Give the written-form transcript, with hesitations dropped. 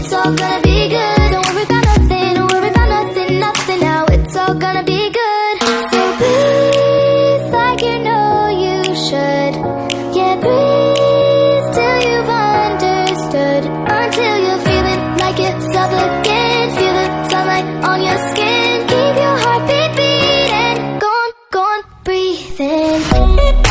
it's all gonna be good. Don't worry about nothing, don't worry about nothing, nothing now. It's all gonna be good. So breathe like you know you should. Yeah, breathe till you've understood. Until you're feeling like yourself again. Feel the sunlight on your skin. Keep your heartbeat beating. Go on, breathe in.